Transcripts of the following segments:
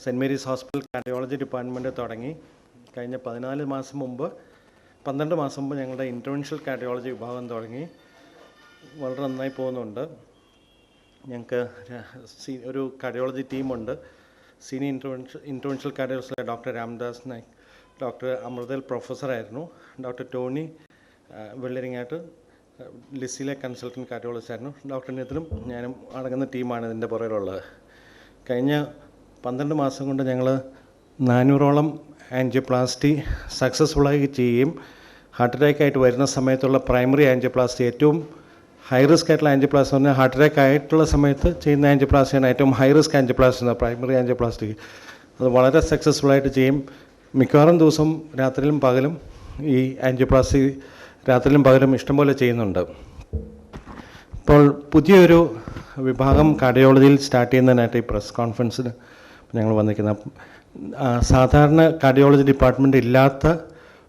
Cent Mary's hospital cardiology department തുടങ്ങി. കഴിഞ്ഞ 12 മാസം മുമ്പ് ഞങ്ങളുടെ ഇൻ്റർവെൻഷണൽ കാർഡിയോളജി വിഭാഗം തുടങ്ങി. വളരെ നന്നായി പോകുന്നുണ്ട്. ഞങ്ങൾക്ക് ഒരു കാർഡിയോളജി ടീമുണ്ട്. Senior interventional cardiologist doctor Ramdas Naik, doctor അമൃതൽ പ്രൊഫസറായിരുന്നു, ഡോക്ടർ ടോണി വെള്ളരിങ്ങാട്ട് ലിസിയിലെ കൺസൾട്ടൻറ്റ് കാർഡിയോളജിസ്റ്റ് ആയിരുന്നു, ഡോക്ടർ നിതിനും ഞാനും അടങ്ങുന്ന ടീമാണ് ഇതിൻ്റെ പുറകിലുള്ളത്. കഴിഞ്ഞ 12 മാസം കൊണ്ട് ഞങ്ങൾ 400ഓളം ആൻജിയോപ്ലാസ്റ്റി സക്സസ്ഫുള്ളായി ചെയ്യുകയും ഹാർട്ട് അറ്റാക്കായിട്ട് വരുന്ന സമയത്തുള്ള പ്രൈമറി ആൻജിയോപ്ലാസ്റ്റി, ഏറ്റവും ഹൈ റിസ്ക് ആയിട്ടുള്ള ആൻജിയോപ്ലാസ്റ്റി എന്ന് പറഞ്ഞാൽ ഹാർട്ട് അറ്റാക്ക് ആയിട്ടുള്ള സമയത്ത് ചെയ്യുന്ന ആൻജിയോപ്ലാസ്റ്റിയാണ് ഏറ്റവും high risk angioplasty, primary angioplasty. അത് വളരെ സക്സസ്ഫുള്ളായിട്ട് ചെയ്യും. മിക്കവാറും ദിവസം രാത്രിയിലും പകലും ഈ ആൻജിയോപ്ലാസ്റ്റി രാത്രിയിലും പകലും ഇഷ്ടംപോലെ ചെയ്യുന്നുണ്ട്. ഇപ്പോൾ പുതിയൊരു വിഭാഗം കാർഡിയോളജിയിൽ സ്റ്റാർട്ട് ചെയ്യുന്നതിനായിട്ട് ഈ പ്രസ് കോൺഫറൻസിന് ഞങ്ങൾ വന്നിരിക്കുന്നത്. സാധാരണ കാർഡിയോളജി ഡിപ്പാർട്ട്മെൻറ്റ് ഇല്ലാത്ത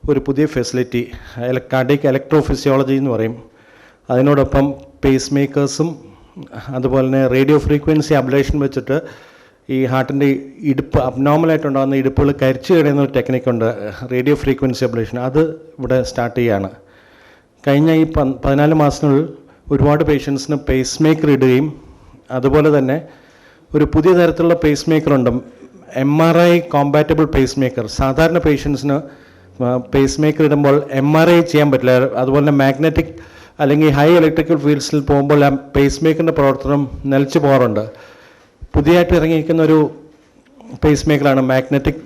ഒരു പുതിയ ഫെസിലിറ്റി, കാർഡിയക് ഇലക്ട്രോഫിസിയോളജി എന്ന് പറയും. അതിനോടൊപ്പം പേസ് മേക്കേഴ്സും അതുപോലെ തന്നെ റേഡിയോ ഫ്രീക്വൻസി അബ്ലേഷൻ വെച്ചിട്ട് ഈ ഹാർട്ടിൻ്റെ ഇടുപ്പ് അബ്നോർമലായിട്ടുണ്ടാകുന്ന ഇടുപ്പുകൾ കരിച്ചു കളയുന്ന ഒരു ടെക്നിക്കുണ്ട്, റേഡിയോ ഫ്രീക്വൻസി അബ്ലേഷൻ. അത് ഇവിടെ സ്റ്റാർട്ട് ചെയ്യുകയാണ്. കഴിഞ്ഞ ഈ 14 മാസത്തിനുള്ളിൽ ഒരുപാട് പേഷ്യൻസിന് പേസ് മേക്കർ ഇടുകയും അതുപോലെ തന്നെ ഒരു പുതിയ തരത്തിലുള്ള പേസ് മേക്കറുണ്ട്, MRI കോമ്പാറ്റബിൾ പേസ് മേക്കർ. സാധാരണ പേഷ്യൻസിന് പേസ് മേക്കർ ഇടുമ്പോൾ MRI ചെയ്യാൻ പറ്റില്ല. അതുപോലെ തന്നെ മാഗ്നറ്റിക് അല്ലെങ്കിൽ ഹൈ ഇലക്ട്രിക്കൽ ഫീൽഡ്സിൽ പോകുമ്പോൾ ആ പേസ് മേക്കറിൻ്റെ പ്രവർത്തനം നിലച്ചു പോകാറുണ്ട്. പുതിയതായിട്ട് ഇറങ്ങിയിരിക്കുന്ന ഒരു പേസ് മേക്കറാണ് magnetic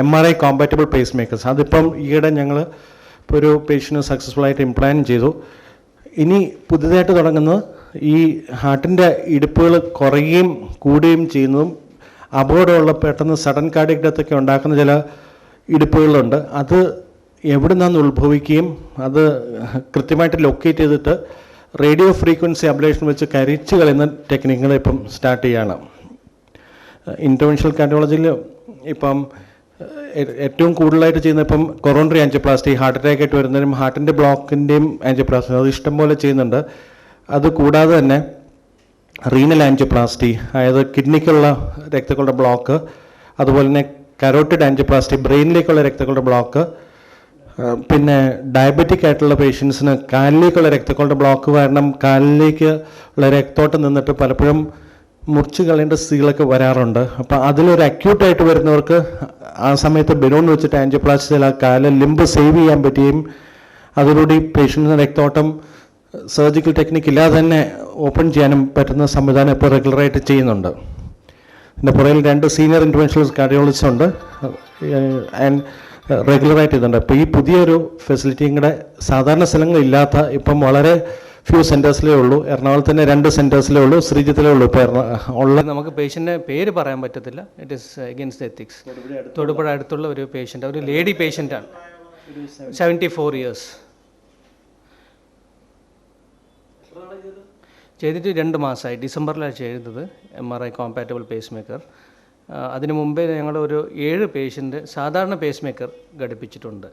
MRI compatible pacemakers. അതിപ്പം ഈയിടെ ഞങ്ങൾ ഇപ്പോൾ ഒരു പേഷ്യൻറ്റ് സക്സസ്ഫുള്ളായിട്ട് ഇംപ്ലാന്റ് ചെയ്തു. ഇനി പുതിയതായിട്ട് തുടങ്ങുന്നത് ഈ ഹാർട്ടിൻ്റെ ഇടുപ്പുകൾ കുറയുകയും കൂടുകയും ചെയ്യുന്നതും അപകടമുള്ള പെട്ടെന്ന് സഡൻ കാർഡിയക് ഡെത്തൊക്കെ ഉണ്ടാക്കുന്ന ചില ഇടുപ്പുകളുണ്ട്. അത് എവിടെ നിന്നാണ് ഉത്ഭവിക്കുകയും അത് കൃത്യമായിട്ട് ലൊക്കേറ്റ് ചെയ്തിട്ട് റേഡിയോ ഫ്രീക്വൻസി അബ്ലേഷൻ വെച്ച് കരിച്ചു കളയുന്ന ടെക്നിക്കുകൾ ഇപ്പം സ്റ്റാർട്ട് ചെയ്യുകയാണ്. ഇൻ്റർവെൻഷണൽ കാർഡിയോളജിയിൽ ഇപ്പം ഏറ്റവും കൂടുതലായിട്ട് ചെയ്യുന്ന ഇപ്പം കൊറോണറി ആൻജിയോപ്ലാസ്റ്റി, ഹാർട്ട് അറ്റാക്ക് ആയിട്ട് വരുന്നതിനും ഹാർട്ടിൻ്റെ ബ്ലോക്കിൻ്റെയും ആൻജിയോപ്ലാസ്റ്റി, അത് ഇഷ്ടംപോലെ ചെയ്യുന്നുണ്ട്. അത് കൂടാതെ തന്നെ റീനൽ ആൻജിയോപ്ലാസ്റ്റി, അതായത് കിഡ്നിക്കുള്ള രക്തങ്ങളുടെ ബ്ലോക്ക്, അതുപോലെ തന്നെ കരോട്ടിഡ് ആൻജിയോപ്ലാസ്റ്റി, ബ്രെയിനിലേക്കുള്ള രക്തങ്ങളുടെ ബ്ലോക്ക്, പിന്നെ ഡയബറ്റിക് ആയിട്ടുള്ള പേഷ്യൻസിന് കാലിലേക്കുള്ള രക്തങ്ങളുടെ ബ്ലോക്ക് കാരണം കാലിലേക്ക് ഉള്ള രക്തോട്ടം നിന്നിട്ട് പലപ്പോഴും മുറിച്ച് കളയേണ്ട സ്ഥിതികളൊക്കെ വരാറുണ്ട്. അപ്പോൾ അതിലൊരു അക്യൂട്ടായിട്ട് വരുന്നവർക്ക് ആ സമയത്ത് ബലൂൺ വെച്ചിട്ട് ആൻജിയോപ്ലാസ്റ്റി ചെയ്താൽ ആ കാല് ലിംബ് സേവ് ചെയ്യാൻ പറ്റുകയും അതിലൂടെ പേഷ്യൻസിന് രക്തോട്ടം സർജിക്കൽ ടെക്നിക്ക് ഇല്ലാതെ തന്നെ ഓപ്പൺ ചെയ്യാനും പറ്റുന്ന സംവിധാനം ഇപ്പോൾ റെഗുലറായിട്ട് ചെയ്യുന്നുണ്ട്. ഇതിൻ്റെ പുറകിൽ 2 സീനിയർ ഇൻ്റർവെൻഷണൽ കാർഡിയോളജിസ്റ്റ് ഉണ്ട് ആൻഡ് റെഗുലറായിട്ട് ഇതുണ്ട്. അപ്പോൾ ഈ പുതിയൊരു ഫെസിലിറ്റിയും കൂടെ സാധാരണ സ്ഥലങ്ങളില്ലാത്ത, ഇപ്പം വളരെ ഫ്യൂ സെൻറ്റേഴ്സിലേ ഉള്ളൂ. എറണാകുളത്ത് തന്നെ 2 സെൻറ്റേഴ്സിലേ ഉള്ളൂ, ശ്രീജിത്തിലേ ഉള്ളൂ ഇപ്പോൾ ഉള്ള. നമുക്ക് പേഷ്യൻ്റെ പേര് പറയാൻ പറ്റത്തില്ല, it is against ethics. Thodupuzha അടുത്തുള്ള ഒരു പേഷ്യൻ്റ്, ഒരു ലേഡി പേഷ്യൻ്റാണ്, 74 ഇയേഴ്സ്. ചെയ്തിട്ട് 2 മാസമായി, ഡിസംബറിലാണ് ചെയ്തത് MRI കോമ്പാറ്റബിൾ പേസ് മേക്കർ. അതിനു മുമ്പേ ഞങ്ങൾ ഒരു 7 പേഷ്യൻ്റ് സാധാരണ പേസ് മേക്കർ ഘടിപ്പിച്ചിട്ടുണ്ട്.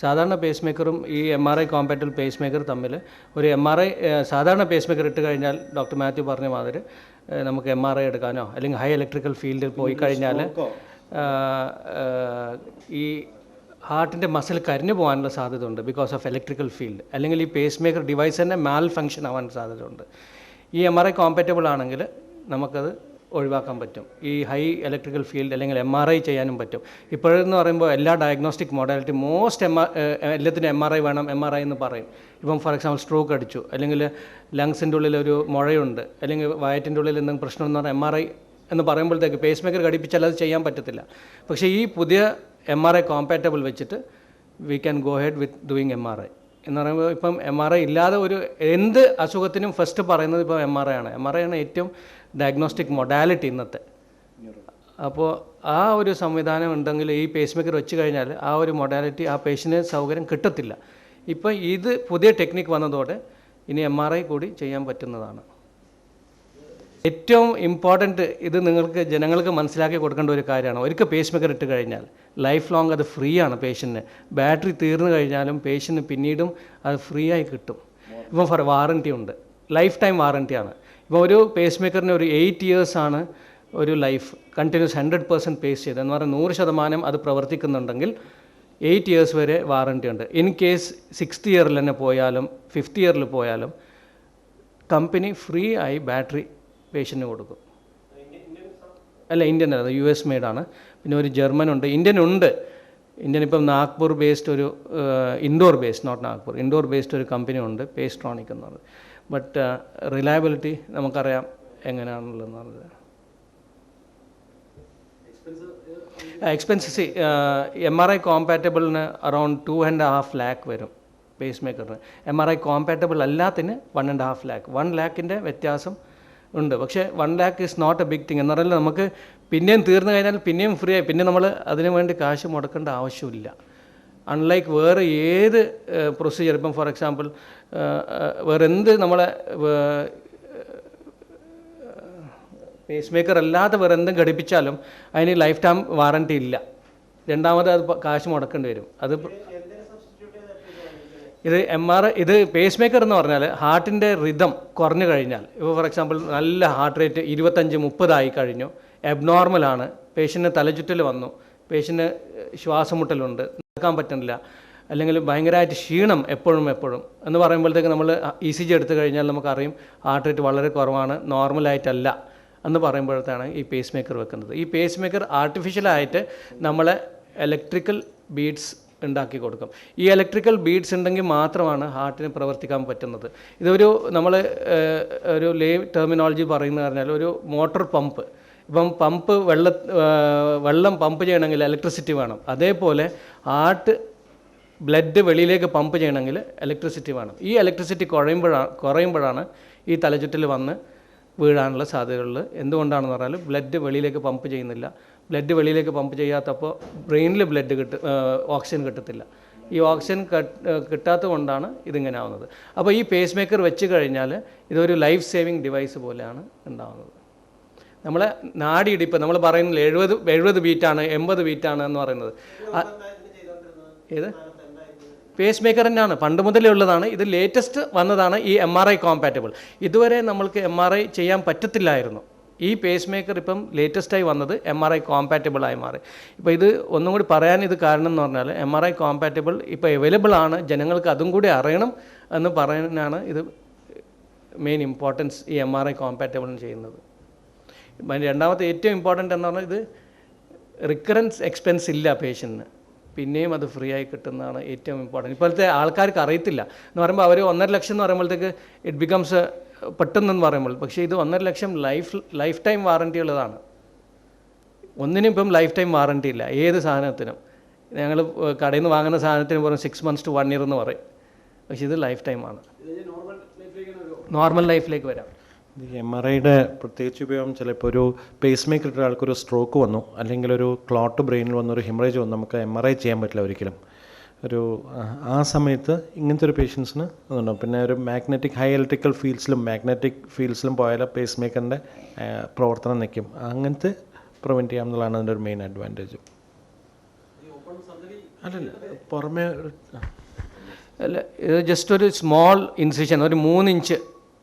സാധാരണ പേസ് മേക്കറും ഈ MRI കോമ്പാറ്റബിൾ പേസ് മേക്കർ തമ്മിൽ ഒരു സാധാരണ പേസ് മേക്കർ ഇട്ട് കഴിഞ്ഞാൽ ഡോക്ടർ മാത്യു പറഞ്ഞ മാതിരി നമുക്ക് MRI എടുക്കാനോ അല്ലെങ്കിൽ ഹൈ ഇലക്ട്രിക്കൽ ഫീൽഡിൽ പോയി കഴിഞ്ഞാൽ ഈ ഹാർട്ടിൻ്റെ മസിൽ കരിഞ്ഞു പോകാനുള്ള സാധ്യത ഉണ്ട് ബിക്കോസ് ഓഫ് ഇലക്ട്രിക്കൽ ഫീൽഡ്, അല്ലെങ്കിൽ ഈ പേസ് മേക്കർ ഡിവൈസ് തന്നെ മാൽ ഫങ്ഷൻ ആവാൻ സാധ്യതയുണ്ട്. ഈ MRI കോമ്പാറ്റബിൾ ആണെങ്കിൽ നമുക്കത് ഒഴിവാക്കാൻ പറ്റും. ഈ ഹൈ ഇലക്ട്രിക്കൽ ഫീൽഡ് അല്ലെങ്കിൽ MRI ചെയ്യാനും പറ്റും. ഇപ്പോഴെന്ന് പറയുമ്പോൾ എല്ലാ ഡയഗ്നോസ്റ്റിക് മോഡാലിറ്റി എല്ലാത്തിനും MRI വേണം, MRI എന്ന് പറയും. ഇപ്പം ഫോർ എക്സാമ്പിൾ സ്ട്രോക്ക് അടിച്ചു, അല്ലെങ്കിൽ ലങ്സിൻ്റെ ഉള്ളിൽ ഒരു മുഴയുണ്ട്, അല്ലെങ്കിൽ വയറ്റിൻ്റെ ഉള്ളിൽ എന്തെങ്കിലും പ്രശ്നം എന്ന് പറഞ്ഞാൽ MRI എന്ന് പറയുമ്പോഴത്തേക്ക് പേസ് മേക്കർ ഘടിപ്പിച്ചാൽ അത് ചെയ്യാൻ പറ്റത്തില്ല. പക്ഷേ ഈ പുതിയ MRI കോമ്പാറ്റബിൾ വെച്ചിട്ട് we can go head with doing MRI എന്ന് പറയുമ്പോൾ ഇപ്പം MRI ഇല്ലാതെ ഒരു എന്ത് അസുഖത്തിനും ഫസ്റ്റ് പറയുന്നത് ഇപ്പോൾ MRI ആണ്. MRI ആണ് ഏറ്റവും ഡയഗ്നോസ്റ്റിക് മൊഡാലിറ്റി ഇന്നത്തെ. അപ്പോൾ ആ ഒരു സംവിധാനം ഉണ്ടെങ്കിൽ ഈ പേസ് മേക്കർ വെച്ച് കഴിഞ്ഞാൽ ആ ഒരു മൊഡാലിറ്റി ആ പേഷ്യന് സൗകര്യം കിട്ടത്തില്ല. ഇപ്പം ഇത് പുതിയ ടെക്നിക്ക് വന്നതോടെ ഇനി MRI കൂടി ചെയ്യാൻ പറ്റുന്നതാണ്. ഏറ്റവും ഇമ്പോർട്ടൻറ്റ് ഇത് ജനങ്ങൾക്ക് മനസ്സിലാക്കി കൊടുക്കേണ്ട ഒരു കാര്യമാണ്. ഒരിക്കൽ പേസ് മേക്കർ ഇട്ട് കഴിഞ്ഞാൽ ലൈഫ് ലോങ് അത് ഫ്രീ ആണ്. പേഷ്യൻറ്റിന് ബാറ്ററി തീർന്നു കഴിഞ്ഞാലും പേഷ്യൻറ്റിന് പിന്നീടും അത് ഫ്രീ ആയി കിട്ടും. ഇപ്പം വാറൻറ്റി ഉണ്ട്, ലൈഫ് ടൈം വാറൻറ്റിയാണ്. ഇപ്പോൾ ഒരു പേസ് മേക്കറിന് ഒരു 8 ഇയേഴ്സാണ് ഒരു ലൈഫ് കണ്ടിന്യൂസ് 100% പേസ് ചെയ്ത് എന്ന് പറഞ്ഞാൽ 100% അത് പ്രവർത്തിക്കുന്നുണ്ടെങ്കിൽ 8 ഇയേഴ്സ് വരെ വാറണ്ടി ഉണ്ട്. ഇൻ കേസ് 6th ഇയറിൽ തന്നെ പോയാലും 5th ഇയറിൽ പോയാലും കമ്പനി ഫ്രീ ആയി ബാറ്ററി പേഷ്യൻറ്റിന് കൊടുക്കും. അല്ല, ഇന്ത്യൻ അല്ല, US മെയ്ഡാണ്. പിന്നെ ഒരു ജർമ്മൻ ഉണ്ട്, ഇന്ത്യൻ ഉണ്ട്. ഇന്ത്യൻ ഇപ്പം നാഗ്പൂർ ബേസ്ഡ് ഒരു Indore based, not Nagpur, Indore based ഒരു കമ്പനി ഉണ്ട്, പേസ്ട്രോണിക് എന്ന് പറയുന്നത്. ബട്ട് റിലയബിലിറ്റി നമുക്കറിയാം എങ്ങനെയാണുള്ളതെന്ന് പറഞ്ഞത്. എക്സ്പെൻസസ് MRI കോമ്പാറ്റബിളിന് അറൗണ്ട് 2.5 lakh വരും പേസ് മേക്കറിന്. MRI കോമ്പാറ്റബിൾ അല്ലാത്തതിന് 1.5 lakh. 1 lakhൻ്റെ വ്യത്യാസം ഉണ്ട്. പക്ഷേ 1 lakh is not a big thing എന്ന് പറഞ്ഞാൽ നമുക്ക് പിന്നെയും തീർന്നു കഴിഞ്ഞാൽ പിന്നെയും ഫ്രീ ആയി, പിന്നെ നമ്മൾ അതിനു വേണ്ടി കാശ് മുടക്കേണ്ട ആവശ്യമില്ല. അൺലൈക്ക് വേറെ ഏത് പ്രൊസീജിയർ, ഇപ്പം ഫോർ എക്സാമ്പിൾ വേറെ എന്ത് നമ്മളെ പേസ് മേക്കർ അല്ലാതെ വേറെ എന്തും ഘടിപ്പിച്ചാലും അതിന് ലൈഫ് ടൈം വാറണ്ടി ഇല്ല. രണ്ടാമത് അത് കാശ് മുടക്കേണ്ടി വരും. അത് ഇത് ഇത് പേസ് മേക്കർ എന്ന് പറഞ്ഞാൽ ഹാർട്ടിൻ്റെ റിതം കുറഞ്ഞു കഴിഞ്ഞാൽ, ഇപ്പോൾ ഫോർ എക്സാമ്പിൾ നല്ല ഹാർട്ട് റേറ്റ് 25-30 ആയി കഴിഞ്ഞു, എബ്നോർമലാണ്, പേഷ്യൻറ്റിന് തലചുറ്റൽ വന്നു, പേഷ്യൻറ്റിന് ശ്വാസമുട്ടലുണ്ട്, നടക്കാൻ പറ്റുന്നില്ല, അല്ലെങ്കിൽ ഭയങ്കരമായിട്ട് ക്ഷീണം എപ്പോഴും എന്ന് പറയുമ്പോഴത്തേക്ക് നമ്മൾ ECG എടുത്തു കഴിഞ്ഞാൽ നമുക്കറിയും ഹാർട്ട് റേറ്റ് വളരെ കുറവാണ്, നോർമലായിട്ടല്ല എന്ന് പറയുമ്പോഴത്താണ് ഈ പേസ് മേക്കർ വെക്കുന്നത്. ഈ പേസ് മേക്കർ ആർട്ടിഫിഷ്യലായിട്ട് നമ്മളെ ഇലക്ട്രിക്കൽ ബീഡ്സ് ഉണ്ടാക്കി കൊടുക്കും. ഈ ഇലക്ട്രിക്കൽ ബീഡ്സ് ഉണ്ടെങ്കിൽ മാത്രമാണ് ഹാർട്ടിന് പ്രവർത്തിക്കാൻ പറ്റുന്നത്. ഇതൊരു നമ്മൾ ഒരു ലേവ് ടെർമിനോളജി പറയുന്നത് പറഞ്ഞാൽ ഒരു മോട്ടോർ പമ്പ്. ഇപ്പം വെള്ളം പമ്പ് ചെയ്യണമെങ്കിൽ ഇലക്ട്രിസിറ്റി വേണം. അതേപോലെ ഹാർട്ട് ബ്ലഡ് വെളിയിലേക്ക് പമ്പ് ചെയ്യണമെങ്കിൽ ഇലക്ട്രിസിറ്റി വേണം. ഈ ഇലക്ട്രിസിറ്റി കുറയുമ്പോഴാണ് ഈ തലചുറ്റൽ വന്ന് വീഴാനുള്ള സാധ്യതയുള്ളത്. എന്തുകൊണ്ടാണെന്ന് പറഞ്ഞാൽ ബ്ലഡ് വെളിയിലേക്ക് പമ്പ് ചെയ്യുന്നില്ല. ബ്ലഡ് വെളിയിലേക്ക് പമ്പ് ചെയ്യാത്തപ്പോൾ ബ്രെയിനിൽ ഓക്സിജൻ കിട്ടത്തില്ല. ഈ ഓക്സിജൻ കിട്ടാത്തത് കൊണ്ടാണ് ഇതിങ്ങനെ ആവുന്നത്. അപ്പോൾ ഈ പേസ് മേക്കർ വെച്ച് കഴിഞ്ഞാൽ ഇതൊരു ലൈഫ് സേവിങ് ഡിവൈസ് പോലെയാണ് ഉണ്ടാകുന്നത്. നമ്മളെ നാടിയിടിപ്പ് നമ്മൾ പറയുന്നില്ല 70 ബീറ്റാണ് 80 ബീറ്റാണ് എന്ന് പറയുന്നത്. ഏത് പേസ് മേക്കർ തന്നെയാണ്, പണ്ട് മുതലേ ഉള്ളതാണ്. ഇത് ലേറ്റസ്റ്റ് വന്നതാണ് ഈ MRI കോമ്പാറ്റബിൾ. ഇതുവരെ നമ്മൾക്ക് MRI ചെയ്യാൻ പറ്റത്തില്ലായിരുന്നു. ഈ പേസ് മേക്കർ ഇപ്പം ലേറ്റസ്റ്റായി വന്നത് MRI കോമ്പാറ്റബിളായി മാറി. ഇപ്പോൾ ഇത് ഒന്നും കൂടി പറയാൻ ഇത് കാരണം എന്ന് പറഞ്ഞാൽ MRI കോമ്പാറ്റബിൾ ഇപ്പോൾ അവൈലബിൾ ആണ്, ജനങ്ങൾക്ക് അതും കൂടി അറിയണം എന്ന് പറയാനാണ് ഇത് മെയിൻ ഇമ്പോർട്ടൻസ് ഈ MRI കോമ്പാറ്റബിളിന് ചെയ്യുന്നത്. രണ്ടാമത്തെ ഏറ്റവും ഇമ്പോർട്ടൻ്റ് എന്ന് പറഞ്ഞാൽ ഇത് റിക്കറൻസ് എക്സ്പെൻസ് ഇല്ല പേഷ്യൻറ്റിന്, പിന്നെയും അത് ഫ്രീ ആയി കിട്ടുന്നതാണ് ഏറ്റവും ഇമ്പോർട്ടൻറ്റ്. ഇപ്പോഴത്തെ ആൾക്കാർക്ക് അറിയത്തില്ല എന്ന് പറയുമ്പോൾ അവർ 1.5 ലക്ഷം എന്ന് പറയുമ്പോഴത്തേക്ക് ഇറ്റ് ബിക്കംസ് പെട്ടെന്നെന്ന് പറയുമ്പോൾ, പക്ഷേ ഇത് 1.5 ലക്ഷം ലൈഫ് ടൈം വാറണ്ടി ഉള്ളതാണ്. ഒന്നിനും ഇപ്പം ലൈഫ് ടൈം വാറണ്ടി ഇല്ല ഏത് സാധനത്തിനും. ഞങ്ങൾ കടയിൽ നിന്ന് വാങ്ങുന്ന സാധനത്തിന് പറയും 6 months to 1 year എന്ന് പറയും, പക്ഷേ ഇത് ലൈഫ് ടൈമാണ്. നോർമൽ ലൈഫിലേക്ക് വരാം. ഈ MRIയുടെ പ്രത്യേകിച്ച് ഉപയോഗം ചിലപ്പോൾ ഒരു പേസ് മേക്കർ ഇട്ട ആൾക്കൊരു സ്ട്രോക്ക് വന്നു, അല്ലെങ്കിൽ ഒരു ക്ലോട്ട് ബ്രെയിനിൽ വന്നു, ഒരു ഹെമറേജ് വന്നു, നമുക്ക് MRI ചെയ്യാൻ പറ്റില്ല ഒരിക്കലും. ആ സമയത്ത് ഇങ്ങനത്തെ ഒരു പേഷ്യൻസിന് അതുണ്ടാവും. പിന്നെ ഒരു ഹൈ ഇലക്ട്രിക്കൽ ഫീൽഡ്സിലും പോയാൽ പേസ് മേക്കറിൻ്റെ പ്രവർത്തനം നിൽക്കും. അങ്ങനത്തെ പ്രിവെൻറ്റ് ചെയ്യാം എന്നുള്ളതാണ് അതിൻ്റെ ഒരു മെയിൻ അഡ്വാൻറ്റേജ്. അല്ലല്ല, പുറമേ അല്ല, ഇത് ജസ്റ്റ് ഒരു സ്മോൾ ഇൻസിഷൻ, ഒരു 3 ഇഞ്ച്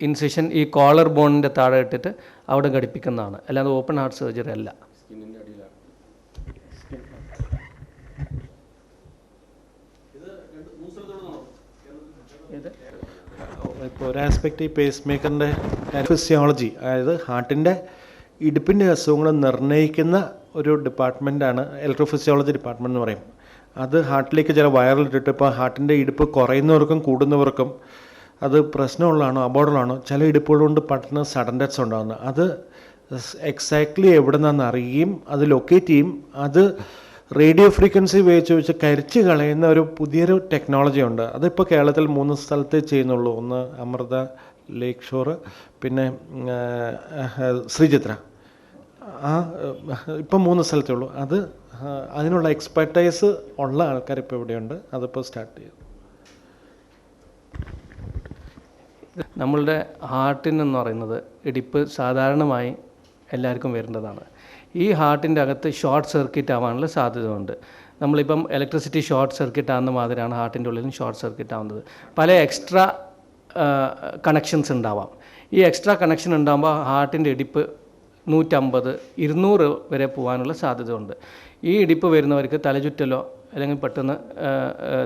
ഇൻസിഷൻ ഈ കോളർ ബോണിൻ്റെ താഴെ ഇട്ടിട്ട് അവിടെ ഘടിപ്പിക്കുന്നതാണ്, അല്ലാതെ ഓപ്പൺ ഹാർട്ട് സർജറി അല്ല. ഇപ്പോൾ ഒരു ആസ്പെക്റ്റ് ഈ പേസ് മേക്കറിൻ്റെ ഫിസിയോളജി, അതായത് ഹാർട്ടിൻ്റെ ഇടുപ്പിൻ്റെ അസുഖങ്ങൾ നിർണ്ണയിക്കുന്ന ഒരു ഡിപ്പാർട്ട്മെൻറ്റാണ് ഇലക്ട്രോഫിസിയോളജി ഡിപ്പാർട്ട്മെൻറ്റ് എന്ന് പറയും. അത് ഹാർട്ടിലേക്ക് ചില വയറിലിട്ടിട്ട് ഇപ്പോൾ ഹാർട്ടിൻ്റെ ഇടുപ്പ് കുറയുന്നവർക്കും കൂടുന്നവർക്കും അത് പ്രശ്നമുള്ളതാണോ അബോർഡറാണോ, ചില ഇടുപ്പുകൾ കൊണ്ട് പെട്ടെന്ന് സഡൻ ഡെത്ത്സ് ഉണ്ടാകുന്നത്. അത് എക്സാക്ട്ലി എവിടെ നിന്നാണെന്ന് അറിയുകയും അത് ലൊക്കേറ്റ് ചെയ്യും. അത് റേഡിയോ ഫ്രീക്വൻസി ഉപയോഗിച്ച് കരിച്ച് കളയുന്ന ഒരു പുതിയൊരു ടെക്നോളജി ഉണ്ട്. അതിപ്പോൾ കേരളത്തിൽ 3 സ്ഥലത്തേ ചെയ്യുന്നുള്ളൂ. ഒന്ന് അമൃത, ലേക്ക് ഷോർ, പിന്നെ ശ്രീചിത്ര. ഇപ്പം 3 സ്ഥലത്തേ ഉള്ളൂ. അതിനുള്ള എക്സ്പെർട്ടൈസ് ഉള്ള ആൾക്കാർ ഇപ്പോൾ ഇവിടെയുണ്ട്. അതിപ്പോൾ സ്റ്റാർട്ട് ചെയ്തു. നമ്മളുടെ ഹാർട്ടിനെന്ന് പറയുന്നത് ഇടിപ്പ് സാധാരണമായി എല്ലാവർക്കും വരേണ്ടതാണ്. ഈ ഹാർട്ടിൻ്റെ അകത്ത് ഷോർട്ട് സർക്യൂട്ട് ആവാനുള്ള സാധ്യതയുണ്ട്. നമ്മളിപ്പം ഇലക്ട്രിസിറ്റി ഷോർട്ട് സർക്യൂട്ട് ആകുന്ന മാതിരിയാണ് ഹാർട്ടിൻ്റെ ഉള്ളിലും ഷോർട്ട് സർക്യൂട്ട് ആവുന്നത്. പല എക്സ്ട്രാ കണക്ഷൻസ് ഉണ്ടാവാം. ഈ എക്സ്ട്രാ കണക്ഷൻ ഉണ്ടാകുമ്പോൾ ഹാർട്ടിൻ്റെ ഇടിപ്പ് 150, 200 വരെ പോകാനുള്ള സാധ്യതയുണ്ട്. ഈ ഇടിപ്പ് വരുന്നവർക്ക് തലചുറ്റലോ അല്ലെങ്കിൽ പെട്ടെന്ന്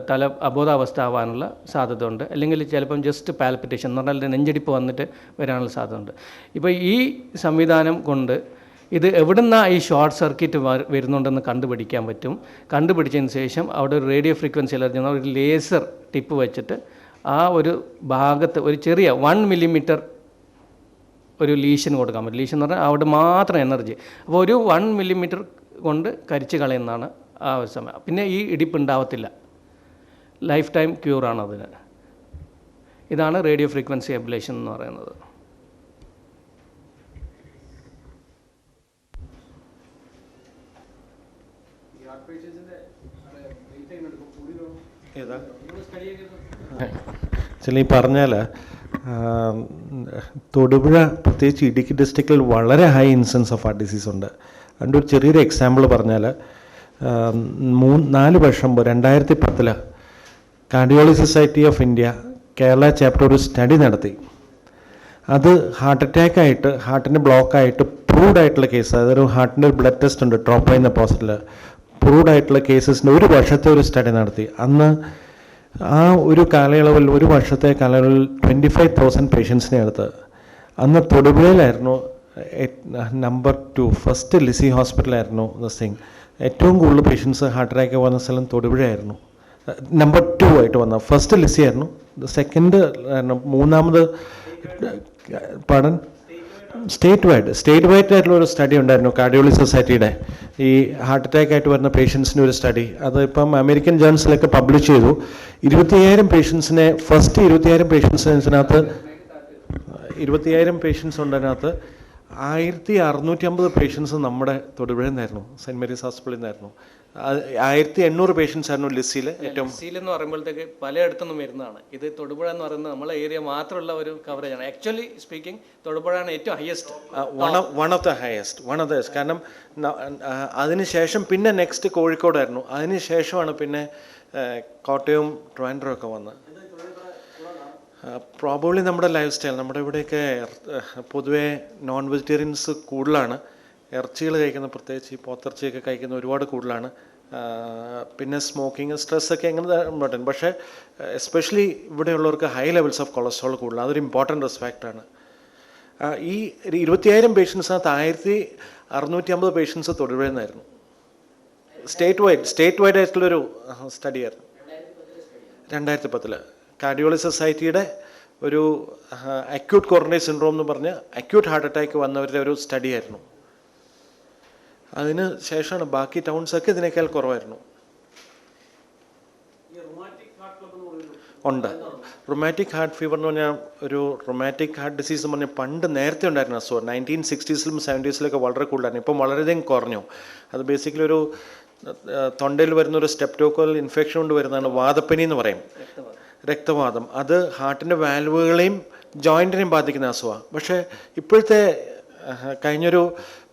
തല അബോധാവസ്ഥ ആവാനുള്ള സാധ്യത ഉണ്ട്. അല്ലെങ്കിൽ ചിലപ്പം ജസ്റ്റ് പാൽപിറ്റേഷൻ എന്ന് പറഞ്ഞാൽ നെഞ്ചിടിപ്പ് വന്നിട്ട് വരാനുള്ള സാധ്യത ഉണ്ട്. ഇപ്പോൾ ഈ സംവിധാനം കൊണ്ട് ഇത് എവിടുന്നാണ് ഈ ഷോർട്ട് സർക്യൂട്ട് വരുന്നുണ്ടെന്ന് കണ്ടുപിടിക്കാൻ പറ്റും. കണ്ടുപിടിച്ചതിന് ശേഷം അവിടെ ഒരു റേഡിയോ ഫ്രീക്വൻസി അലർജി എന്ന ഒരു ലേസർ ടിപ്പ് വെച്ചിട്ട് ആ ഒരു ഭാഗത്ത് ഒരു ചെറിയ 1 മില്ലിമീറ്റർ ഒരു ലീഷൻ കൊടുക്കാൻ പറ്റും. ലീഷൻ എന്ന് പറഞ്ഞാൽ അവിടെ മാത്രം എനർജി. അപ്പോൾ ഒരു 1 മില്ലിമീറ്റർ കൊണ്ട് കരിച്ച് കളയുന്നതാണ് ആ ഒരു സമയം. പിന്നെ ഈ ഇടിപ്പ് ഉണ്ടാവത്തില്ല. ലൈഫ് ടൈം ക്യൂറാണ് അതിന്. ഇതാണ് റേഡിയോ ഫ്രീക്വൻസി അബ്ലേഷൻ എന്ന് പറയുന്നത്. ഈ പറഞ്ഞാൽ തൊടുപുഴ പ്രത്യേകിച്ച് ഇടുക്കി ഡിസ്ട്രിക്റ്റിൽ വളരെ high incidents of heart disease ഉണ്ട്. അതിൻ്റെ ഒരു ചെറിയൊരു എക്സാമ്പിൾ പറഞ്ഞാൽ 4 വർഷം മുമ്പ് 2010 cardiology society of India Kerala chapter ഒരു സ്റ്റഡി നടത്തി. അത് ഹാർട്ട് അറ്റാക്കായിട്ട് ഹാർട്ടിൻ്റെ ബ്ലോക്കായിട്ട് പ്രൂവ്ഡ് ആയിട്ടുള്ള കേസ്, അതൊരു ഹാർട്ടിൻ്റെ ഒരു ബ്ലഡ് ടെസ്റ്റ് ഉണ്ട് ട്രോപ്പൈൻ എന്ന പോസ്റ്റിൽ, പ്രൂവ്ഡ് ആയിട്ടുള്ള കേസസിൻ്റെ 1 വർഷത്തെ ഒരു സ്റ്റഡി നടത്തി. അന്ന് ആ ഒരു കാലയളവിൽ 1 വർഷത്തെ കാലയളവിൽ 25,000 പേഷ്യൻസിനെ എടുത്ത്. അന്ന് തൊടുപുഴയിലായിരുന്നു നമ്പർ 2, ഫസ്റ്റ് ലിസി ഹോസ്പിറ്റലായിരുന്നു ദിങ്. ഏറ്റവും കൂടുതൽ പേഷ്യൻസ് ഹാർട്ട് അറ്റാക്ക് വന്ന സ്ഥലം തൊടുപുഴയായിരുന്നു. നമ്പർ 2 ആയിട്ട് വന്ന, ഫസ്റ്റ് ലിസി ആയിരുന്നു, സെക്കൻഡ് ആയിരുന്നു, മൂന്നാമത് സ്റ്റേറ്റ് വൈഡ് ആയിട്ടുള്ള ഒരു സ്റ്റഡി ഉണ്ടായിരുന്നു കാർഡിയോളജി സൊസൈറ്റിയുടെ, ഈ ഹാർട്ട് അറ്റാക്ക് ആയിട്ട് വരുന്ന പേഷ്യൻസിൻ്റെ ഒരു സ്റ്റഡി. അത് ഇപ്പം അമേരിക്കൻ ജേർണൽസിലൊക്കെ പബ്ലിഷ് ചെയ്തു. 25,000 പേഷ്യൻസിനെ, ഫസ്റ്റ് 25,000 പേഷ്യൻസിനകത്ത് 25,000 പേഷ്യൻസ് ഉണ്ട്. അതിനകത്ത് 1,650 പേഷ്യൻസ് നമ്മുടെ തൊടുപുഴയിൽ നിന്നായിരുന്നു, സെൻറ്റ് മേരീസ് ഹോസ്പിറ്റലിൽ നിന്നായിരുന്നു. 1,800 പേഷ്യൻസ് ആയിരുന്നു ലിസിയിൽ. ഏറ്റവും ലിസിയിൽ എന്ന് പറയുമ്പോഴത്തേക്ക് പലയിടത്തുനിന്നും വരുന്നതാണ്. ഇത് തൊടുപുഴ എന്ന് പറയുന്നത് നമ്മളെ ഏരിയ മാത്രമുള്ള ഒരു കവറേജാണ്. ആക്ച്വലി സ്പീക്കിംഗ് തൊടുപുഴയാണ് ഏറ്റവും highest, one of the highest. കാരണം അതിനുശേഷം പിന്നെ നെക്സ്റ്റ് കോഴിക്കോടായിരുന്നു, അതിനുശേഷമാണ് പിന്നെ കോട്ടയവും ട്രിവാൻഡ്രം ഒക്കെ വന്നത്. പ്രോബബ്ലി നമ്മുടെ ലൈഫ് സ്റ്റൈൽ, നമ്മുടെ ഇവിടെയൊക്കെ പൊതുവേ നോൺ വെജിറ്റേറിയൻസ് കൂടുതലാണ്. ഇറച്ചികൾ കഴിക്കുന്ന, പ്രത്യേകിച്ച് ഈ പോത്തിറച്ചിയൊക്കെ കഴിക്കുന്ന ഒരുപാട് കൂടുതലാണ്. പിന്നെ സ്മോക്കിങ്, സ്ട്രെസ്സൊക്കെ എങ്ങനെ ഇമ്പോർട്ടൻറ്റ്. പക്ഷേ എസ്പെഷ്യലി ഇവിടെയുള്ളവർക്ക് ഹൈ ലെവൽസ് ഓഫ് കൊളസ്ട്രോൾ കൂടുതലാണ്. അതൊരു ഇമ്പോർട്ടൻറ്റ് റിസ്ക് ഫാക്ടറാണ്. ഈ 25,000 പേഷ്യൻസിനകത്ത് 1,650 പേഷ്യൻസ് തൊടുപുഴയിൽ നിന്നായിരുന്നു. സ്റ്റേറ്റ് വൈഡ് ആയിട്ടുള്ളൊരു സ്റ്റഡിയായിരുന്നു. 2010 കാർഡിയോളജി സൊസൈറ്റിയുടെ ഒരു അക്യൂട്ട് കൊറോണറി സിൻഡ്രോം എന്ന് പറഞ്ഞ് അക്യൂട്ട് ഹാർട്ട് അറ്റാക്ക് വന്നവരുടെ ഒരു സ്റ്റഡിയായിരുന്നു. അതിന് ശേഷമാണ് ബാക്കി ടൗൺസൊക്കെ ഇതിനേക്കാൾ കുറവായിരുന്നു. ഉണ്ട്. റൊമാറ്റിക് ഹാർട്ട് ഫീവർ എന്ന് പറഞ്ഞാൽ ഒരു റൊമാറ്റിക് ഹാർട്ട് ഡിസീസ് എന്ന് പറഞ്ഞാൽ പണ്ട് നേരത്തെ ഉണ്ടായിരുന്ന അസുഖം. 1960s 70s വളരെ കൂടുതലായിരുന്നു. ഇപ്പം വളരെയധികം കുറഞ്ഞു. അത് ബേസിക്കലി ഒരു തൊണ്ടയിൽ വരുന്നൊരു സ്ട്രെപ്റ്റോക്കോക്കൽ ഇൻഫെക്ഷൻ കൊണ്ട് വരുന്നതാണ് വാതപ്പനി എന്ന് പറയും, രക്തവാതം. അത് ഹാർട്ടിൻ്റെ വാൽവുകളെയും ജോയിൻറ്റിനെയും ബാധിക്കുന്ന അസുഖമാണ്. പക്ഷേ ഇപ്പോഴത്തെ കഴിഞ്ഞൊരു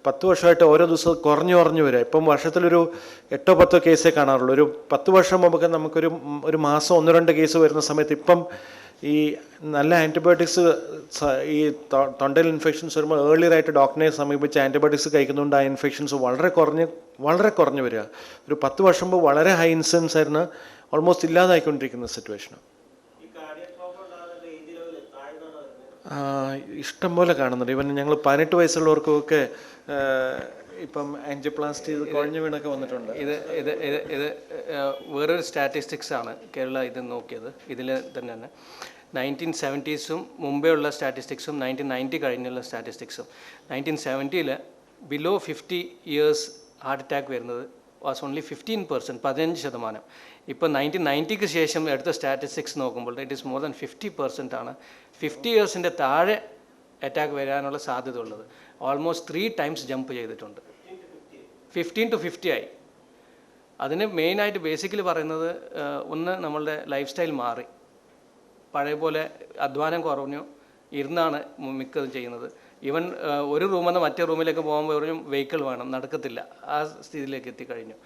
10 വർഷമായിട്ട് ഓരോ ദിവസവും കുറഞ്ഞു വരിക. ഇപ്പം വർഷത്തിലൊരു 8-10 കേസേ കാണാറുള്ളൂ. ഒരു 10 വർഷം മുമ്പൊക്കെ നമുക്കൊരു മാസം 1-2 കേസ് വരുന്ന സമയത്ത് ഇപ്പം ഈ നല്ല ആൻറ്റിബയോട്ടിക്സ്, ഈ തൊണ്ടയിൽ ഇൻഫെക്ഷൻസ് വരുമ്പോൾ ഏർലിയറായിട്ട് ഡോക്ടറിനെ സമീപിച്ച് ആൻറ്റിബയോട്ടിക്സ് കഴിക്കുന്നതുകൊണ്ട് ആ ഇൻഫെക്ഷൻസ് വളരെ കുറഞ്ഞു വരിക. ഒരു 10 വർഷം മുമ്പ് വളരെ ഹൈ ഇൻസിഡൻസ് ആയിരുന്നു, ഓൾമോസ്റ്റ് ഇല്ലാതായിക്കൊണ്ടിരിക്കുന്ന സിറ്റുവേഷനാണ്. ഇഷ്ടം പോലെ കാണുന്നുണ്ട്. ഈവൻ ഞങ്ങൾ 18 വയസ്സുള്ളവർക്കൊക്കെ ഇപ്പം ആൻജിയോപ്ലാസ്റ്റി കുഴഞ്ഞു വീണൊക്കെ വന്നിട്ടുണ്ട്. ഇത് വേറൊരു സ്റ്റാറ്റിസ്റ്റിക്സ് ആണ് കേരള ഇത് നോക്കിയത്. ഇതിൽ തന്നെ 1970s മുമ്പേ ഉള്ള സ്റ്റാറ്റിസ്റ്റിക്സും 1990 കഴിഞ്ഞുള്ള സ്റ്റാറ്റിസ്റ്റിക്സും. 1970 ബിലോ 50 ഇയേഴ്സ് ഹാർട്ട് അറ്റാക്ക് വരുന്നത് വാസ് ഓൺലി 15%, 15%. ഇപ്പോൾ 1990ക്ക് ശേഷം എടുത്ത സ്റ്റാറ്റിസ്റ്റിക്സ് നോക്കുമ്പോൾ ഇറ്റ് ഈസ് മോർ ദാൻ 50% ആണ്. 50 ഇയേഴ്സിൻ്റെ താഴെ അറ്റാക്ക് വരാനുള്ള സാധ്യത ഉള്ളത്. ഓൾമോസ്റ്റ് 3 times ജമ്പ് ചെയ്തിട്ടുണ്ട്. 15 to 50 ആയി. അതിന് മെയിനായിട്ട് ബേസിക്കലി പറയുന്നത് ഒന്ന് നമ്മളുടെ ലൈഫ് സ്റ്റൈൽ മാറി. പഴയ പോലെ അധ്വാനം കുറഞ്ഞു, ഇരുന്നാണ് മിക്കതും ചെയ്യുന്നത്. ഈവൻ ഒരു റൂമിൽ നിന്ന് മറ്റേ റൂമിലേക്ക് പോകുമ്പോൾ വെഹിക്കിൾ വേണം, നടക്കത്തില്ല. ആ സ്ഥിതിയിലേക്ക് എത്തിക്കഴിഞ്ഞു.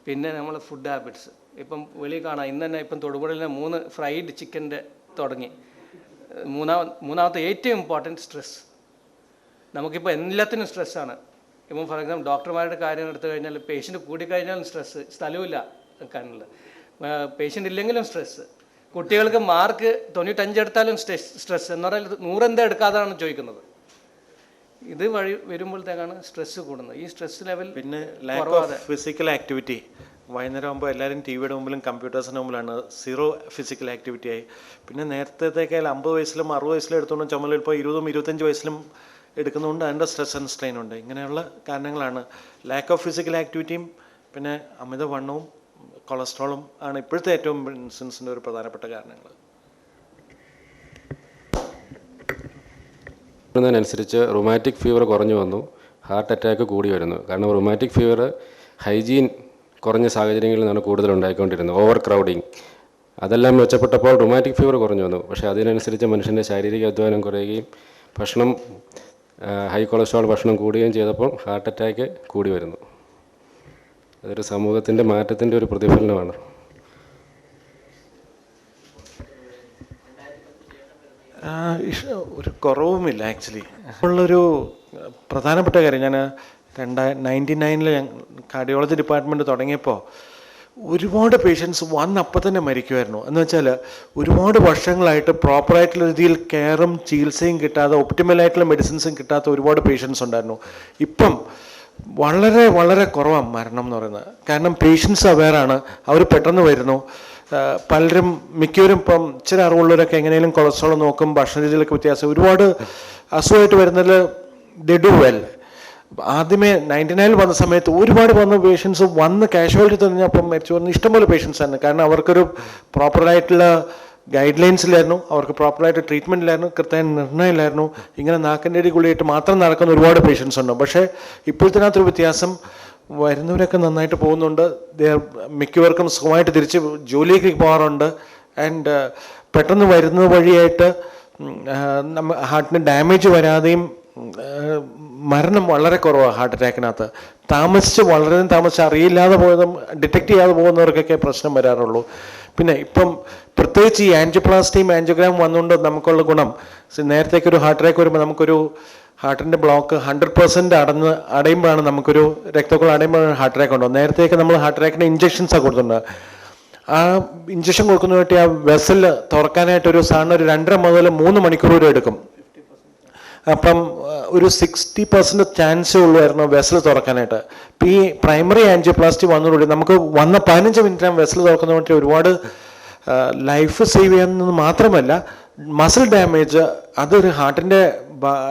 പിന്നെ നമ്മൾ ഫുഡ് ഹാബിറ്റ്സ് ഇപ്പം വെളിയിൽ കാണാം. ഇന്ന് തന്നെ ഇപ്പം തൊടുപുഴയിൽ 3 ഫ്രൈഡ് ചിക്കൻ്റെ തുടങ്ങി. മൂന്നാമത്തെ ഏറ്റവും ഇമ്പോർട്ടൻറ്റ് സ്ട്രെസ്. നമുക്കിപ്പോൾ എല്ലാത്തിനും സ്ട്രെസ്സാണ്. ഇപ്പം ഫോർ എക്സാമ്പിൾ ഡോക്ടർമാരുടെ കാര്യം എടുത്തു കഴിഞ്ഞാൽ പേഷ്യൻ്റ് കൂടിക്കഴിഞ്ഞാലും സ്ട്രെസ്സ്, സ്ഥലമില്ല നിൽക്കാനുള്ള, പേഷ്യൻ്റ് ഇല്ലെങ്കിലും സ്ട്രെസ്സ്, കുട്ടികൾക്ക് മാർക്ക് 95 എടുത്താലും സ്ട്രെസ് എന്ന് പറഞ്ഞാൽ 100 എന്താ എടുക്കാതാണ് ചോദിക്കുന്നത്. ഇത് വഴി വരുമ്പോഴത്തേക്കാണ് സ്ട്രെസ്സ് കൂടുന്നത്. ഈ സ്ട്രെസ് ലെവൽ പിന്നെ ലാക്ക് ഓഫ് ഫിസിക്കൽ ആക്ടിവിറ്റി. വൈകുന്നേരം ആകുമ്പോൾ എല്ലാവരും ടി വിയുടെ മുമ്പിലും കമ്പ്യൂട്ടേഴ്സിൻ്റെ മുമ്പിലാണ്, സീറോ ഫിസിക്കൽ ആക്ടിവിറ്റി ആയി. പിന്നെ നേരത്തേക്കാൾ 50 വയസ്സിലും 60 വയസ്സിലും എടുത്തുകൊണ്ട് ചുമലിൽ ഇപ്പോൾ 20-25 വയസ്സിലും എടുക്കുന്നതുകൊണ്ട് അതിൻ്റെ സ്ട്രെസ് ആൻഡ് സ്ട്രെയിൻ ഉണ്ട്. ഇങ്ങനെയുള്ള കാരണങ്ങളാണ്. ലാക്ക് ഓഫ് ഫിസിക്കൽ ആക്ടിവിറ്റിയും പിന്നെ അമിതവണ്ണവും കൊളസ്ട്രോളും ആണ് ഇപ്പോഴത്തെ ഏറ്റവും ഇൻസിഡൻസിൻ്റെ ഒരു പ്രധാനപ്പെട്ട കാരണങ്ങൾ. നുസരിച്ച് റുമാറ്റിക് ഫീവർ കുറഞ്ഞു വന്നു, ഹാർട്ട് അറ്റാക്ക് കൂടി വരുന്നു. കാരണം റുമാറ്റിക് ഫീവർ ഹൈജീൻ കുറഞ്ഞ സാഹചര്യങ്ങളിൽ നിന്നാണ് കൂടുതൽ ഉണ്ടായിക്കൊണ്ടിരുന്നത്, ഓവർ ക്രൗഡിങ്. അതെല്ലാം മെച്ചപ്പെട്ടപ്പോൾ റുമാറ്റിക് ഫീവർ കുറഞ്ഞു വന്നു. പക്ഷേ അതിനനുസരിച്ച് മനുഷ്യൻ്റെ ശാരീരിക അധ്വാനം കുറയുകയും ഭക്ഷണം ഹൈ കൊളസ്ട്രോൾ ഭക്ഷണം കൂടുകയും ചെയ്തപ്പോൾ ഹാർട്ട് അറ്റാക്ക് കൂടി വരുന്നു. അതൊരു സമൂഹത്തിൻ്റെ മാറ്റത്തിൻ്റെ ഒരു പ്രതിഫലനമാണ്. ഒരു കുറവുമില്ല ആക്ച്വലി. ഉള്ളൊരു പ്രധാനപ്പെട്ട കാര്യം, ഞാൻ 1999 കാർഡിയോളജി ഡിപ്പാർട്ട്മെൻറ്റ് തുടങ്ങിയപ്പോൾ ഒരുപാട് പേഷ്യൻസ് വന്നപ്പം തന്നെ മരിക്കുമായിരുന്നു. എന്ന് വെച്ചാൽ ഒരുപാട് വർഷങ്ങളായിട്ട് പ്രോപ്പറായിട്ടുള്ള രീതിയിൽ കെയറും ചികിത്സയും കിട്ടാതെ, ഒപ്റ്റിമലായിട്ടുള്ള മെഡിസിൻസും കിട്ടാത്ത ഒരുപാട് പേഷ്യൻസ് ഉണ്ടായിരുന്നു. ഇപ്പം വളരെ വളരെ കുറവാണ് മരണം എന്ന് പറയുന്നത്. കാരണം പേഷ്യൻസ് അവെയറാണ്, അവർ പെട്ടെന്ന് വരുന്നു. പലരും മിക്കവരും ഇപ്പം ഇച്ചിരി അറിവുള്ളവരൊക്കെ എങ്ങനെയും കൊളസ്ട്രോൾ നോക്കും, ഭക്ഷണ രീതിയിലൊക്കെ വ്യത്യാസം, ഒരുപാട് അസുഖമായിട്ട് വരുന്നതിൽ ദേ ഡു വെൽ. ആദ്യമേ 99 വന്ന സമയത്ത് ഒരുപാട് വന്ന പേഷ്യൻസ് വന്ന് കാഷ്വാലിറ്റി തന്നപ്പം മരിച്ചു വന്ന ഇഷ്ടംപോലെ പേഷ്യൻസ് ആണ്. കാരണം അവർക്കൊരു പ്രോപ്പറായിട്ടുള്ള ഗൈഡ് ലൈൻസിലായിരുന്നു, അവർക്ക് പ്രോപ്പറായിട്ട് ട്രീറ്റ്മെൻറ്റിലായിരുന്നു, കൃത്യമായ നിർണ്ണയമില്ലായിരുന്നു. ഇങ്ങനെ നാക്കിൻ്റെ ഗുളിയായിട്ട് മാത്രം നടക്കുന്ന ഒരുപാട് പേഷ്യൻസ് ഉണ്ട്. പക്ഷേ ഇപ്പോഴത്തിനകത്തൊരു വ്യത്യാസം, വരുന്നവരൊക്കെ നന്നായിട്ട് പോകുന്നുണ്ട്. മിക്കവർക്കും സുഖമായിട്ട് തിരിച്ച് ജോലിക്ക് പോകാറുണ്ട്. ആൻഡ് പെട്ടെന്ന് വരുന്നത് വഴിയായിട്ട് ഹാർട്ടിന് ഡാമേജ് വരാതെയും മരണം വളരെ കുറവാണ് ഹാർട്ട് അറ്റാക്കിനകത്ത്. വളരെയധികം താമസിച്ച് അറിയില്ലാതെ പോയതും ഡിറ്റക്റ്റ് ചെയ്യാതെ പോകുന്നവർക്കൊക്കെ പ്രശ്നം വരാറുള്ളൂ. പിന്നെ ഇപ്പം പ്രത്യേകിച്ച് ഈ ആൻജിയോപ്ലാസ്റ്റിയും ആൻജിയോഗ്രാം വന്നുകൊണ്ട് നമുക്കുള്ള ഗുണം, നേരത്തേക്കൊരു ഹാർട്ട് അറ്റാക്ക് വരുമ്പോൾ നമുക്കൊരു ഹാർട്ടിൻ്റെ ബ്ലോക്ക് 100% അടയുമ്പോഴാണ് നമുക്കൊരു രക്തക്കുഴൽ അടയുമ്പോഴാണ് ഹാർട്ട് അറ്റാക്ക് ഉണ്ടോ. നേരത്തേക്ക് നമ്മൾ ഹാർട്ട് അറ്റാക്കിന് ഇഞ്ചക്ഷൻസാണ് കൊടുത്തിട്ടുണ്ട്. ആ ഇഞ്ചക്ഷൻ കൊടുക്കുന്നതായിട്ട് ആ വെസൽ തുറക്കാനായിട്ട് ഒരു സാധാരണ ഒരു 2.5 മുതൽ 3 മണിക്കൂർ വരെ എടുക്കും. അപ്പം ഒരു 60% ചാൻസേ ഉള്ളുമായിരുന്നു വെസൽ തുറക്കാനായിട്ട്. ഇപ്പം ഈ പ്രൈമറി ആൻജിയോപ്ലാസ്റ്റി വന്നതോടുകൂടി നമുക്ക് 15 മിനിറ്റ് വെസൽ തുറക്കുന്ന വേണ്ടി ഒരുപാട് ലൈഫ് സേവ് ചെയ്യുന്നത് മാത്രമല്ല, മസിൽ ഡാമേജ് അതൊരു ഹാർട്ടിൻ്റെ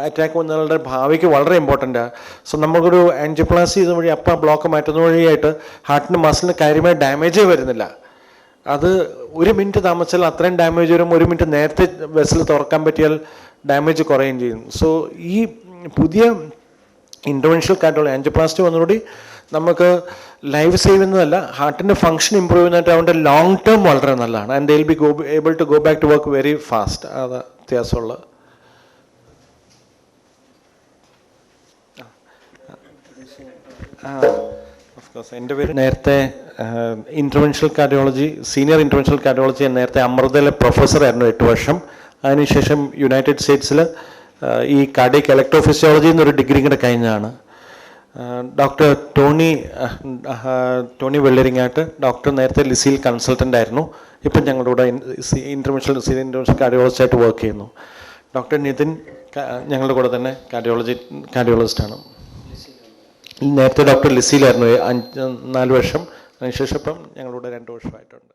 അറ്റാക്ക് വന്നവരുടെ ഭാവിക്ക് വളരെ ഇമ്പോർട്ടൻ്റാണ്. സോ നമുക്കൊരു ആൻജിയോപ്ലാസ്റ്റി ചെയ്ത വഴി അപ്പം ബ്ലോക്ക് മാറ്റുന്ന വഴിയായിട്ട് ഹാർട്ടിൻ്റെ മസിലിന് കാര്യമായ ഡാമേജേ വരുന്നില്ല. അത് 1 മിനിറ്റ് താമസിച്ചാൽ അത്രയും ഡാമേജ് വരും. 1 മിനിറ്റ് നേരത്തെ വെസൽ തുറക്കാൻ പറ്റിയാൽ ഡാമേജ് കുറയുകയും ചെയ്യും. സോ ഈ പുതിയ ഇൻ്റർവെൻഷണൽ കാർഡിയോളജി ആൻജിയോപ്ലാസ്റ്റി വന്നതോടുകൂടി നമുക്ക് ലൈഫ് സേവ് ചെയ്യുന്നതല്ല, ഹാർട്ടിൻ്റെ ഫംഗ്ഷൻ ഇമ്പ്രൂവ് ചെയ്യുന്നതായിട്ട് അവൻ്റെ ലോങ് ടേം വളരെ നല്ലതാണ്. And they will be able to go back to work very fast. അത് വ്യത്യാസമുള്ള ഓഫ്കോഴ്സ്. എൻ്റെ പേര് നേരത്തെ interventional cardiology, senior interventional cardiology നേരത്തെ അമൃതയിലെ പ്രൊഫസറായിരുന്നു 8 വർഷം. അതിനുശേഷം യുണൈറ്റഡ് സ്റ്റേറ്റ്സിൽ ഈ കാർഡിയക് ഇലക്ട്രോഫിസിയോളജി എന്നൊരു ഡിഗ്രി കൂടെ കഴിഞ്ഞതാണ്. ഡോക്ടർ ടോണി വെള്ളരിങ്ങാട്ട് ഡോക്ടർ നേരത്തെ ലിസിയിൽ കൺസൾട്ടൻ്റ് ആയിരുന്നു. ഇപ്പം ഞങ്ങളുടെ കൂടെ ഇൻ്റർവെൻഷണൽ കാർഡിയോളജിസ്റ്റായിട്ട് വർക്ക് ചെയ്യുന്നു. ഡോക്ടർ നിതിൻ ഞങ്ങളുടെ കൂടെ തന്നെ കാർഡിയോളജിസ്റ്റാണ്. നേരത്തെ ഡോക്ടർ ലിസിയിലായിരുന്നു 4 വർഷം. അതിനുശേഷം ഇപ്പം ഞങ്ങളുടെ കൂടെ 2 വർഷമായിട്ടുണ്ട്.